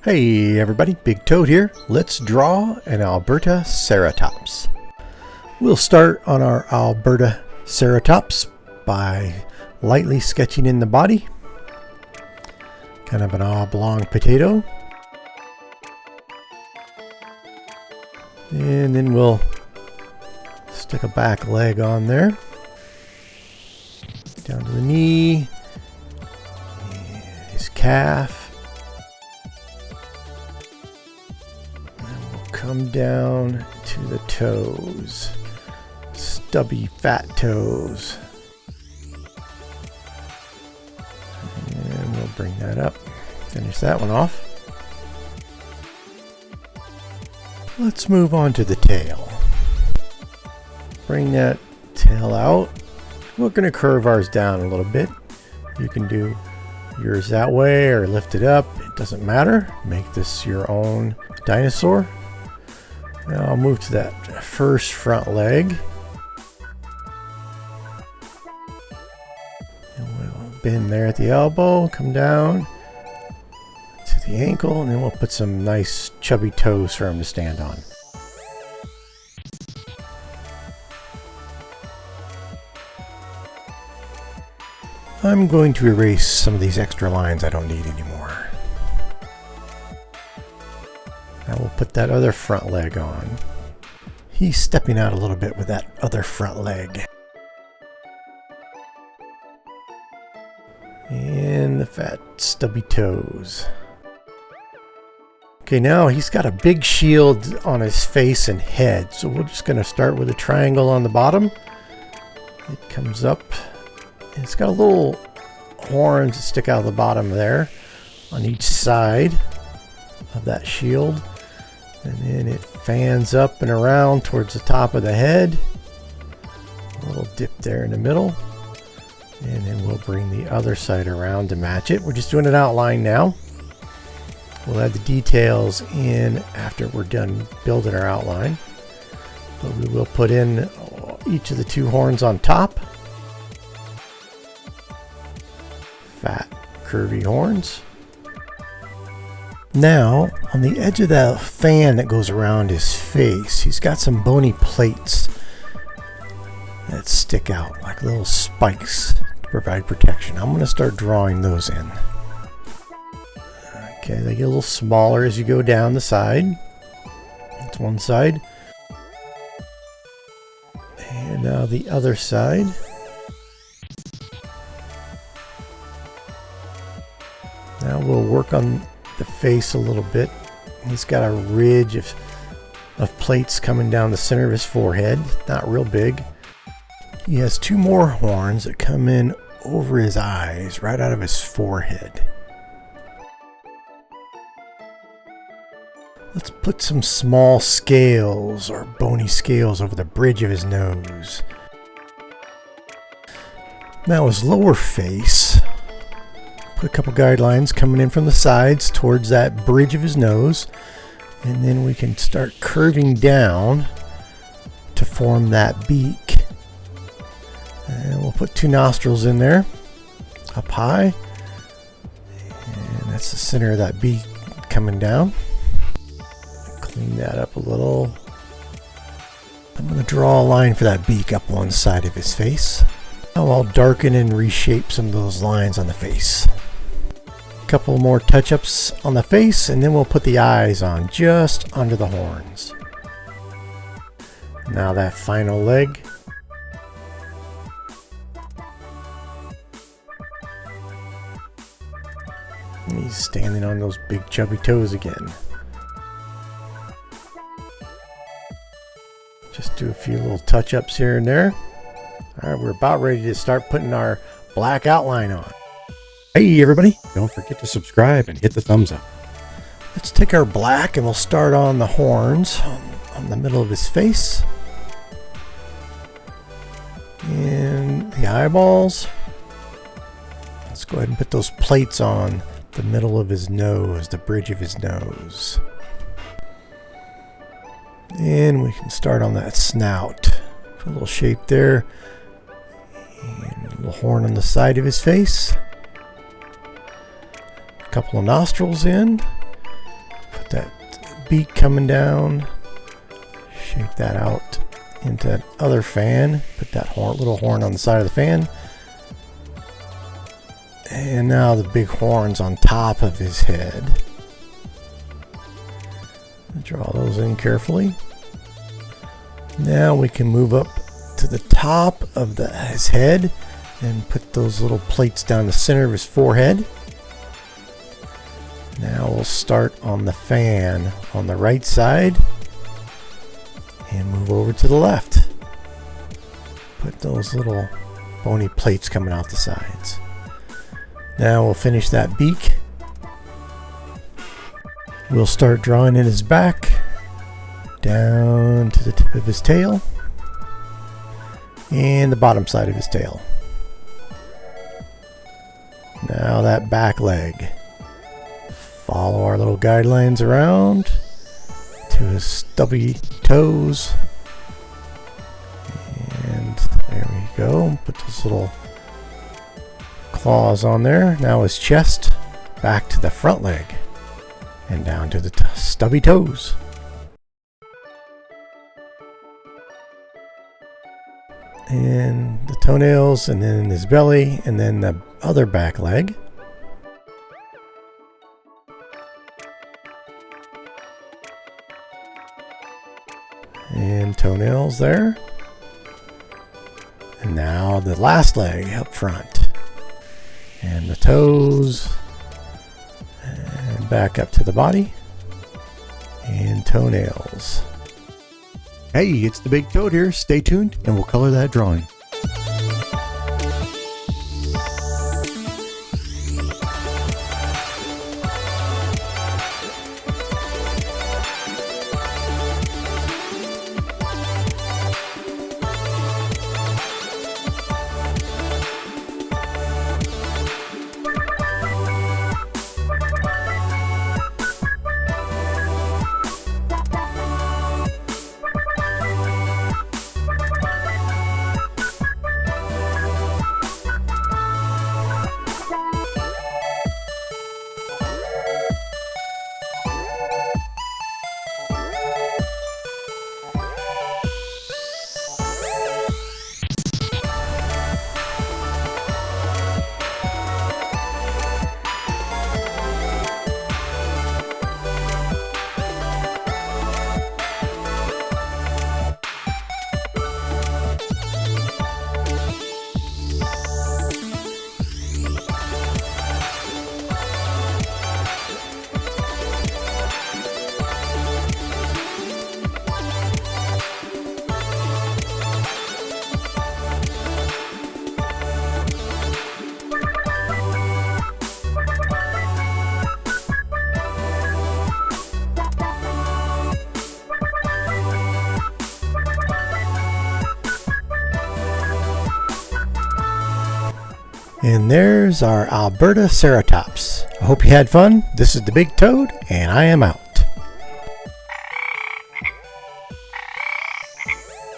Hey everybody, Big Toad here. Let's draw an Albertaceratops. We'll start on our Albertaceratops by lightly sketching in the body. Kind of an oblong potato. And then we'll stick a back leg on there. Down to the knee. And his calf. Come down to the toes, stubby fat toes, and we'll bring that up, finish that one off. Let's move on to the tail. Bring that tail out. We're going to curve ours down a little bit. You can do yours that way or lift it up, it doesn't matter. Make this your own dinosaur. Now I'll move to that first front leg. And we'll bend there at the elbow, come down to the ankle, and then we'll put some nice chubby toes for him to stand on. I'm going to erase some of these extra lines I don't need anymore. Now we'll put that other front leg on. He's stepping out a little bit with that other front leg. And the fat stubby toes. Okay, now he's got a big shield on his face and head. So we're just going to start with a triangle on the bottom. It comes up. And it's got a little horns that stick out of the bottom there on each side of that shield. And then it fans up and around towards the top of the head. A little dip there in the middle. And then we'll bring the other side around to match it. We're just doing an outline now. We'll add the details in after we're done building our outline. But we will put in each of the two horns on top. Fat, curvy horns. Now, on the edge of that fan that goes around his face, he's got some bony plates that stick out like little spikes to provide protection. I'm going to start drawing those in. Okay, they get a little smaller as you go down the side. That's one side. And now the other side. Now we'll work on the face a little bit. He's got a ridge of plates coming down the center of his forehead. Not real big. He has two more horns that come in over his eyes, right out of his forehead. Let's put some small scales or bony scales over the bridge of his nose. Now his lower face. Put a couple guidelines coming in from the sides towards that bridge of his nose, and then we can start curving down to form that beak. And we'll put two nostrils in there up high, and that's the center of that beak coming down. Clean that up a little. I'm going to draw a line for that beak up one side of his face. Now I'll darken and reshape some of those lines on the face. Couple more touch-ups on the face, and then we'll put the eyes on just under the horns. Now that final leg. And he's standing on those big chubby toes again. Just do a few little touch-ups here and there. Alright, we're about ready to start putting our black outline on. Hey everybody, don't forget to subscribe and hit the thumbs up. Let's take our black and we'll start on the horns on the middle of his face. And the eyeballs. Let's go ahead and put those plates on the middle of his nose, the bridge of his nose. And we can start on that snout. Put a little shape there. And a little horn on the side of his face. A couple of nostrils in. beak coming down. Shake that out into that other fan. Put that little horn on the side of the fan. And now the big horns on top of his head. Draw those in carefully. Now we can move up to the top of his head and put those little plates down the center of his forehead. Now we'll start on the fan on the right side and move over to the left. Put those little bony plates coming out the sides. Now we'll finish that beak. We'll start drawing in his back, down to the tip of his tail, and the bottom side of his tail. Now that back leg. Follow our little guidelines around to his stubby toes. And there we go. Put those little claws on there. Now his chest, back to the front leg. And down to the stubby toes. And the toenails, and then his belly, and then the other back leg. And toenails there. And now the last leg up front. And the toes. And back up to the body. And toenails. Hey, it's the Big Toad here. Stay tuned and we'll color that drawing. And there's our Albertaceratops. I hope you had fun. This is the Big Toad, and I am out.